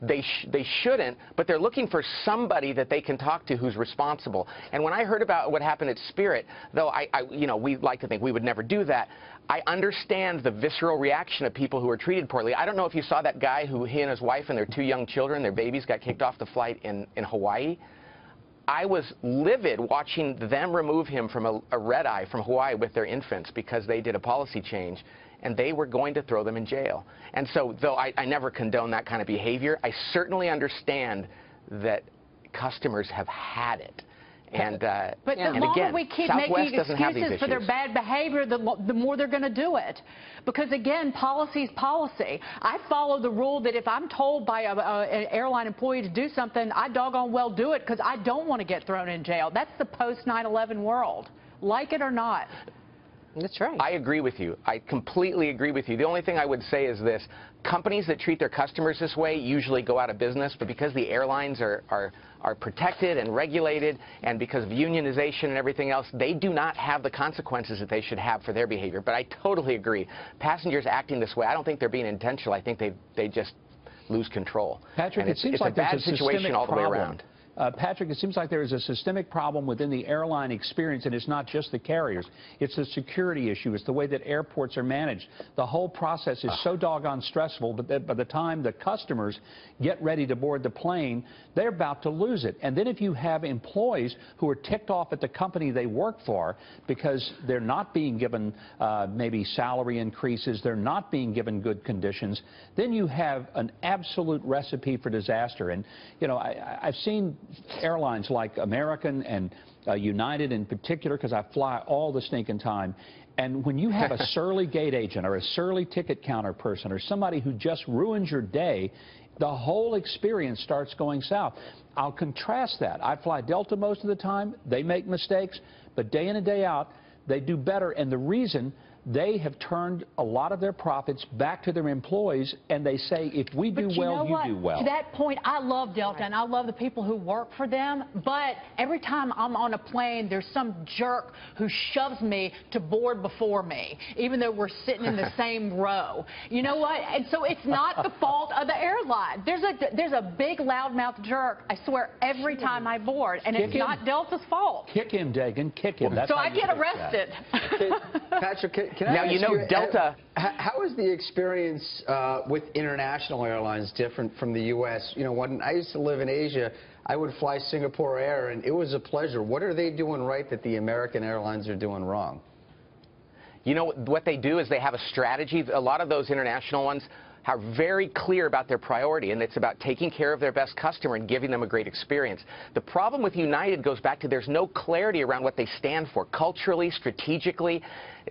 they shouldn't, but they're looking for somebody that they can talk to who's responsible. And when I heard about what happened at Spirit, though we like to think we would never do that, I understand the visceral reaction of people who are treated poorly. I don't know if you saw that guy who he and his wife and their 2 young children, their babies, got kicked off the flight in Hawaii. I was livid watching them remove him from a red eye from Hawaii with their infants because they did a policy change, and they were going to throw them in jail. And so, though I never condone that kind of behavior, I certainly understand that customers have had it. And, but the and longer again, we keep Southwest making doesn't have these excuses for their issues. bad behavior, the more they're going to do it. Because, again, policy is policy. I follow the rule that if I'm told by an airline employee to do something, I doggone well do it because I don't want to get thrown in jail. That's the post-9/11 world, like it or not. That's right. I agree with you. I completely agree with you. The only thing I would say is this. Companies that treat their customers this way usually go out of business, but because the airlines are protected and regulated, and because of unionization and everything else, they do not have the consequences that they should have for their behavior. But I totally agree. Passengers acting this way, I don't think they're being intentional. I think they just lose control. Patrick, and it seems it's like a bad situation all the way around. Patrick, it seems like there is a systemic problem within the airline experience, and it's not just the carriers. It's a security issue. It's the way that airports are managed. The whole process is so doggone stressful that by the time the customers get ready to board the plane, they're about to lose it. And then if you have employees who are ticked off at the company they work for because they're not being given maybe salary increases, they're not being given good conditions, then you have an absolute recipe for disaster. And, you know, I've seen airlines like American and United in particular, because I fly all the stinking time, and when you have a surly gate agent or a surly ticket counter person or somebody who just ruins your day, the whole experience starts going south. I'll contrast that. I fly Delta most of the time. They make mistakes, but day in and day out, they do better. And the reason, they have turned a lot of their profits back to their employees, and they say, if we do well, you do well. To that point, I love Delta, and I love the people who work for them, but every time I'm on a plane, there's some jerk who shoves me to board before me, even though we're sitting in the same row. You know what? And so it's not the fault of the airline. There's a big loudmouth jerk, I swear, every time I board, and it's not Delta's fault. Kick him, Dagan, kick him. That's so I get arrested. Patrick, can I ask you, Delta. How is the experience with international airlines different from the U.S.? You know, when I used to live in Asia, I would fly Singapore Air, and it was a pleasure. What are they doing right that the American airlines are doing wrong? You know, what they do is they have a strategy. A lot of those international ones are very clear about their priority, and it's about taking care of their best customer and giving them a great experience. The problem with United goes back to there's no clarity around what they stand for culturally, strategically.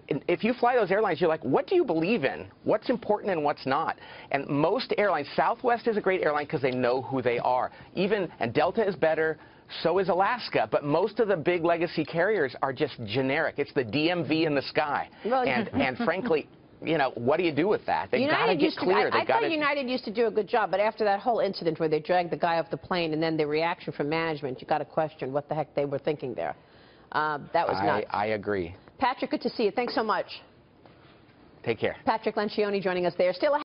If you fly those airlines, you're like, what do you believe in? What's important and what's not? And most airlines, Southwest is a great airline because they know who they are. And Delta is better. So is Alaska, but most of the big legacy carriers are just generic. It's the DMV in the sky. Well, and frankly, you know, what do you do with that? They got to get clear. I thought United used to do a good job, but after that whole incident where they dragged the guy off the plane and then the reaction from management, you got to question what the heck they were thinking there. That was nuts. I agree. Patrick, good to see you. Thanks so much. Take care. Patrick Lencioni joining us there. Still